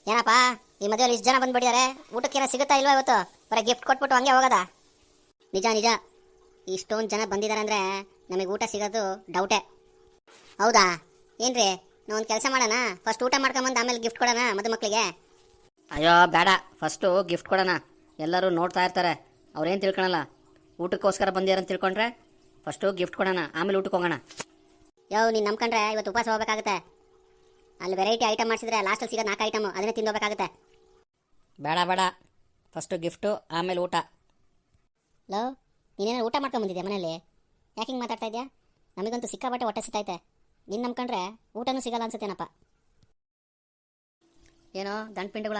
ಏನಪ್ಪ ಈ ಮದುವೆಯಲ್ಲಿ ಇಷ್ಟು ಜನ ಬಂದ್ಬಿಟ್ಟಿದ್ದಾರೆ, ಊಟಕ್ಕೇನೋ ಸಿಗುತ್ತಾ ಇಲ್ವಾ ಇವತ್ತು? ಬರೀ ಗಿಫ್ಟ್ ಕೊಟ್ಬಿಟ್ಟು ಹಂಗೆ ಹೋಗೋದಾ? ನಿಜ ನಿಜ, ಇಷ್ಟೊಂದು ಜನ ಬಂದಿದ್ದಾರೆ ಅಂದರೆ ನಮಗೆ ಊಟ ಸಿಗೋದು ಡೌಟೇ. ಹೌದಾ? ಏನ್ರಿ, ನಾವೊಂದು ಕೆಲಸ ಮಾಡೋಣ, ಫಸ್ಟ್ ಊಟ ಮಾಡ್ಕೊಂಬಂದು ಆಮೇಲೆ ಗಿಫ್ಟ್ ಕೊಡೋಣ ಮದುಮಕ್ಕಳಿಗೆ. ಅಯ್ಯೋ ಬೇಡ, ಫಸ್ಟು ಗಿಫ್ಟ್ ಕೊಡೋಣ. ಎಲ್ಲರೂ ನೋಡ್ತಾ ಇರ್ತಾರೆ, ಅವ್ರೇನು ತಿಳ್ಕೊಳಲ್ಲ. ಊಟಕ್ಕೋಸ್ಕರ ಬಂದಿಯಾರಂತ ತಿಳ್ಕೊಂಡ್ರೆ ಫಸ್ಟು ಗಿಫ್ಟ್ ಕೊಡೋಣ, ಆಮೇಲೆ ಊಟಕ್ಕೆ ಹೋಗೋಣ. ನೀನು ನಂಬ್ಕೊಂಡ್ರೆ ಇವತ್ತು ಉಪವಾಸ ಹೋಗ್ಬೇಕಾಗುತ್ತೆ. ಅಲ್ಲಿ ವೆರೈಟಿ ಐಟಮ್ ಮಾಡಿಸಿದ್ರೆ ಲಾಸ್ಟಲ್ಲಿ ಸಿಗೋದು 4 ಐಟಮು, ಅದನ್ನೇ ತಿಂದೋಗ್ಬೇಕಾಗುತ್ತೆ. ಬೇಡ ಬೇಡ, ಫಸ್ಟು ಗಿಫ್ಟು ಆಮೇಲೆ ಊಟ. ನೀನೇನೋ ಊಟ ಮಾಡ್ಕೊಂಬಂದಿದ್ಯಾ ಮನೇಲಿ? ಯಾಕೆ ಹಿಂಗೆ ಮಾತಾಡ್ತಾ ಇದೆಯಾ? ನಮಗಂತೂ ಸಿಕ್ಕಾಬಟ್ಟೆ ಹೊಟ್ಟೆ ಸಿಗ್ತೈತೆ, ನಿನ್ನ ನಂಬ್ಕೊಂಡ್ರೆ ಊಟನೂ ಸಿಗಲ್ಲ ಅನ್ಸುತ್ತೇನಪ್ಪ. ಏನೋ ದಂಡ್ಪಿಂಡುಗಳ,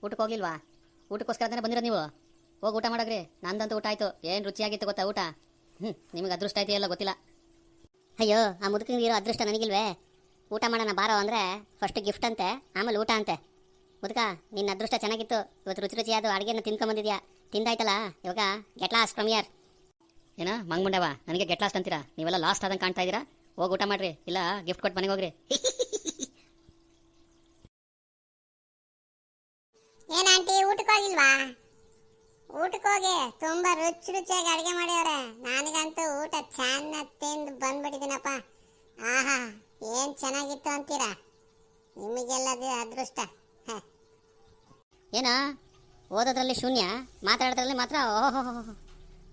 ಊಟಕ್ಕೆ ಹೋಗ್ಲಿಲ್ವಾ? ಊಟಕ್ಕೋಸ್ಕರ ತಾನೇ ಬಂದಿರೋದು ನೀವು. ಹೋಗಿ ಊಟ ಮಾಡೋಗ್ರಿ. ನಂದಂತೂ ಊಟ ಆಯಿತು. ಏನು ರುಚಿಯಾಗಿತ್ತು ಗೊತ್ತಾ ಊಟ? ನಿಮಗೆ ಅದೃಷ್ಟ ಐತೆ ಎಲ್ಲ ಗೊತ್ತಿಲ್ಲ. ಅಯ್ಯೋ, ಆ ಮುದುಕಿಗೆ ಇರೋ ಅದೃಷ್ಟ ನನಗಿಲ್ವೇ? ಊಟ ಮಾಡೋಣ ಬಾರೋ ಅಂದರೆ ಫಸ್ಟ್ ಗಿಫ್ಟ್ ಅಂತೆ, ಆಮೇಲೆ ಊಟ ಅಂತೆ. ಮುದುಕ, ನಿನ್ನ ಅದೃಷ್ಟ ಚೆನ್ನಾಗಿತ್ತು, ಇವತ್ತು ರುಚಿ ರುಚಿಯಾದ ಅಡುಗೆನ ತಿನ್ಕೊಂಬಂದಿದ್ಯಾ, ತಿಂದಾಯ್ತಲ್ಲ. ಇವಾಗ ಗೆಟ್ ಲಾಸ್ಟ್ ಫ್ರಮ್ ಇಯರ್. ಏನೋ ಮಂಗ್ಮುಂಡವ, ನನಗೆ ಗೆಟ್ ಲಾಸ್ಟ್ ಅಂತೀರಾ? ನೀವೆಲ್ಲ ಲಾಸ್ಟ್ ಆದಂಗೆ ಕಾಣ್ತಾ ಇದ್ದೀರಾ. ಹೋಗಿ ಊಟ ಮಾಡ್ರಿ, ಇಲ್ಲ ಗಿಫ್ಟ್ ಕೊಟ್ಟು ಮನೆಗೆ ಹೋಗ್ರಿ. ಏನ್ ಆಂಟಿ, ಊಟಕ್ಕೆ ಹೋಗಿಲ್ವಾ? ಊಟಕ್ಕೆ ಹೋಗಿ, ತುಂಬಾ ರುಚಿ ರುಚಿಯಾಗಿ ಅಡಿಗೆ ಮಾಡ್ಯವ್ರೆ. ನನಗಂತೂ ಊಟ ಚೆನ್ನಾಗಿ ತಿಂದು ಬಂದ್ಬಿಟ್ಟಿದ್ದೀನಪ್ಪ. ಆಹಾ, ಏನ್ ಚೆನ್ನಾಗಿತ್ತು ಅಂತೀರಾ? ನಿಮಗೆಲ್ಲದೇ ಅದೃಷ್ಟ. ಏನೋ ಓದೋದ್ರಲ್ಲಿ ಶೂನ್ಯ, ಮಾತಾಡೋದ್ರಲ್ಲಿ ಮಾತ್ರ ಓಹೋ,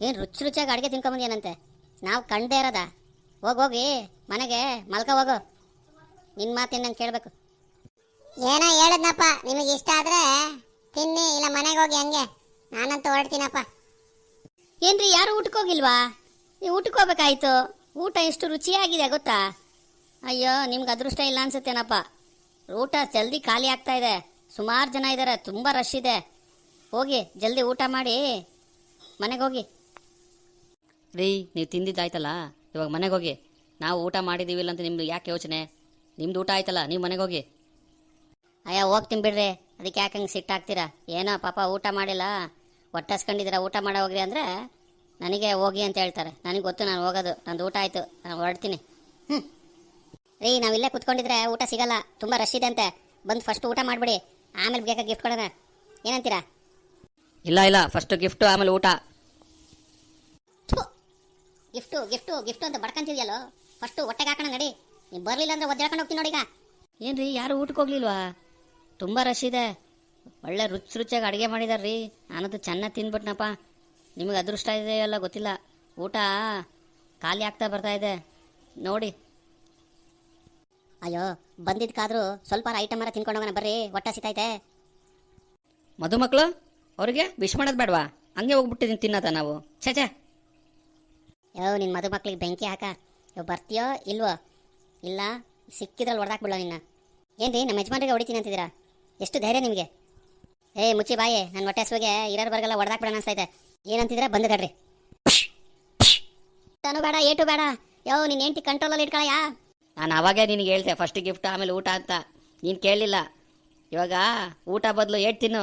ಏನು ರುಚಿ ರುಚಿಯಾಗಿ ಅಡುಗೆ ತಿನ್ಕೊಂಬಂದೇನಂತೆ. ನಾವು ಕಂಡೇ ಇರೋದ? ಹೋಗಿ ಮನೆಗೆ ಮಲ್ಕ ಹೋಗು. ನಿನ್ನ ಮಾತೇನು ನಂಗೆ ಕೇಳಬೇಕು? ಏನೋ ಹೇಳಿದ್ನಪ್ಪ, ನಿಮಗೆ ಇಷ್ಟ ಆದ್ರೆ ತಿನ್ನಿ, ಇಲ್ಲ ಮನೆಗೆ ಹೋಗಿ. ಹಂಗೆ ನಾನಂತೂ ಹೊರಡ್ತೀನಪ್ಪ. ಏನ್ರಿ, ಯಾರು ಊಟಕ್ಕೆ ಹೋಗಿಲ್ವಾ? ನೀವು ಊಟಕ್ಕೆ ಹೋಗ್ಬೇಕಾಯ್ತು. ಊಟ ಎಷ್ಟು ರುಚಿಯಾಗಿದೆ ಗೊತ್ತಾ? ಅಯ್ಯೋ, ನಿಮ್ಗೆ ಅದೃಷ್ಟ ಇಲ್ಲ ಅನ್ಸುತ್ತೇನಪ್ಪ. ಊಟ ಜಲ್ದಿ ಖಾಲಿ ಆಗ್ತಾ ಇದೆ, ಸುಮಾರು ಜನ ಇದ್ದಾರೆ, ತುಂಬ ರಶ್ ಇದೆ. ಹೋಗಿ ಜಲ್ದಿ ಊಟ ಮಾಡಿ ಮನೆಗೆ ಹೋಗಿ. ರೀ, ನೀವು ತಿಂದಿದ್ದಾಯ್ತಲ್ಲ, ಇವಾಗ ಮನೆಗೆ ಹೋಗಿ. ನಾವು ಊಟ ಮಾಡಿದ್ದೀವಿಲ್ಲ ಅಂತ ನಿಮ್ದು ಯಾಕೆ ಯೋಚನೆ? ನಿಮ್ದು ಊಟ ಆಯ್ತಲ್ಲ, ನೀವು ಮನೆಗೆ ಹೋಗಿ. ಅಯ್ಯೋ, ಹೋಗ್ತೀನಿ ಬಿಡ್ರಿ, ಅದಕ್ಕೆ ಯಾಕೆ ಹಂಗೆ ಸಿಟ್ಟಾಗ್ತೀರಾ? ಏನೋ ಪಾಪ ಊಟ ಮಾಡಿಲ್ಲ, ಹೊಟ್ಟೆಸ್ಕೊಂಡಿದ್ದೀರಾ, ಊಟ ಮಾಡೋ ಹೋಗ್ರಿ ಅಂದರೆ ನನಗೆ ಹೋಗಿ ಅಂತ ಹೇಳ್ತಾರೆ. ನನಗೆ ಗೊತ್ತು, ನಾನು ಹೋಗೋದು, ನಂದು ಊಟ ಆಯಿತು, ನಾನು ಹೊರಡ್ತೀನಿ. ರೀ, ನಾವಿಲ್ಲೇ ಕುತ್ಕೊಂಡಿದ್ರೆ ಊಟ ಸಿಗಲ್ಲ, ತುಂಬ ರಶ್ ಇದೆ ಅಂತೆ. ಬಂದು ಫಸ್ಟ್ ಊಟ ಮಾಡಿಬಿಡಿ, ಆಮೇಲೆ ಬೇಕಾ ಗಿಫ್ಟ್ ಕೊಡೋಣ. ಏನಂತೀರಾ? ಇಲ್ಲ ಇಲ್ಲ, ಫಸ್ಟ್ ಗಿಫ್ಟು ಆಮೇಲೆ ಊಟ. ಗಿಫ್ಟು ಗಿಫ್ಟು ಗಿಫ್ಟು ಅಂತ ಬಡ್ಕಂತಿದ್ಯಲ್ಲೋ, ಫಸ್ಟು ಹೊಟ್ಟೆಗೆ ಹಾಕೋಣ ನಡಿ. ನೀವು ಬರಲಿಲ್ಲ ಅಂದರೆ ಒದ್ದಾಡ್ಕೊಂಡು ಹೋಗ್ತೀನಿ ನೋಡಿ. ಈಗ ಏನ್ರಿ, ಯಾರು ಊಟಕ್ಕೆ ಹೋಗ್ಲಿಲ್ವಾ? ತುಂಬ ರಶ್ ಇದೆ, ಒಳ್ಳೆ ರುಚಿ ರುಚಿಯಾಗಿ ಅಡುಗೆ ಮಾಡಿದಾರ್ರಿ. ನಾನಂತೂ ಚೆನ್ನಾಗಿ ತಿಂದ್ಬಿಟ್ನಪ್ಪ. ನಿಮಗೆ ಅದೃಷ್ಟ ಇದೆಯಲ್ಲ ಗೊತ್ತಿಲ್ಲ, ಊಟ ಖಾಲಿ ಆಗ್ತಾ ಬರ್ತಾ ಇದೆ ನೋಡಿ. ಅಯ್ಯೋ, ಬಂದಿದ್ದಕ್ಕಾದ್ರೂ ಸ್ವಲ್ಪ ಐಟಮರ ತಿನ್ಕೊಂಡು ಹೋಗೋಣ ಬರ್ರಿ, ಹೊಟ್ಟೆ ಸಿತೈತೆ. ಮದುಮಕ್ಕಳು ಅವ್ರಿಗೆ ವಿಶ್ ಮಾಡೋದು ಬೇಡವಾ? ಹಂಗೆ ಹೋಗ್ಬಿಟ್ಟಿದ್ದೀನಿ ತಿನ್ನೋದ ನಾವು? ಛೇ. ನಿನ್ನ ಮದುಮಕ್ಳಿಗೆ ಬೆಂಕಿ ಹಾಕ. ಬರ್ತೀಯೋ ಇಲ್ವೋ? ಇಲ್ಲ ಸಿಕ್ಕಿದ್ರಲ್ಲಿ ಹೊಡೆದಾಕ್ಬಿಡೋ ನಿನ್ನ. ಏನ್ರಿ, ನಮ್ಮ ಯಜಮಾನ್ರಿಗೆ ಹೊಡಿತೀನಿ ಅಂತಿದ್ದೀರಾ? ಎಷ್ಟು ಧೈರ್ಯ ನಿಮಗೆ? ಮುಚ್ಚಿ ಬಾಯಿ, ನನ್ನ ಹೊಟ್ಟೆ ಹಸುವಿಗೆ ಇರೋರು ಬರ್ಗೆಲ್ಲ ಹೊಡೆದಾಕ್ಬಿಡೋಣ ಅನ್ಸ್ತೈತೆ. ಏನಂತಿದ್ರೆ ಬಂದು ಕಡ್ರಿ. ಊಟನೂ ಬೇಡ, ಏಟು ಬೇಡ. ನಿನ್ನ ಹೆಂಡತಿ ಕಂಟ್ರೋಲಲ್ಲಿ ಇಟ್ಕೊಳಯ್ಯ. ನಾನು ಅವಾಗೇ ನಿನಗೆ ಹೇಳ್ತೆ ಫಸ್ಟ್ ಗಿಫ್ಟ್ ಆಮೇಲೆ ಊಟ ಅಂತ, ನೀನು ಕೇಳಲಿಲ್ಲ. ಇವಾಗ ಊಟ ಬದಲು ಏಟ್ ತಿನ್ನು,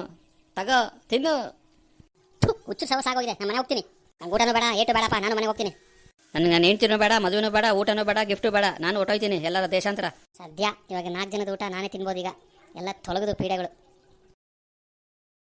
ತಗೋ ತಿನ್ನು. ಹುಚ್ಚು ಸವಸ ಆಗೋಗಿದೆ, ನಾನು ಮನೆ ಹೋಗ್ತೀನಿ. ನಂಗೆ ಊಟನೂ ಬೇಡ, ಏಟು ಬೇಡಪ್ಪ, ನಾನು ಮನೆಗೆ ಹೋಗ್ತೀನಿ. ನನಗೆ ನಾನು ಹೆಂಡ್ತಿನೂ ಬೇಡ, ಮದುವೆನೂ ಬೇಡ, ಊಟನೂ ಬೇಡ, ಗಿಫ್ಟು ಬೇಡ, ನಾನು ಹೊಟ್ಟೋಯ್ತೀನಿ ಎಲ್ಲರ ದೇಶಾಂತರ. ಸದ್ಯ ಇವಾಗ 4 ಜನದ ಊಟ ನಾನೇ ತಿನ್ಬೋದು. ಈಗ ಎಲ್ಲ ತೊಲಗದು ಪೀಡೆಗಳು.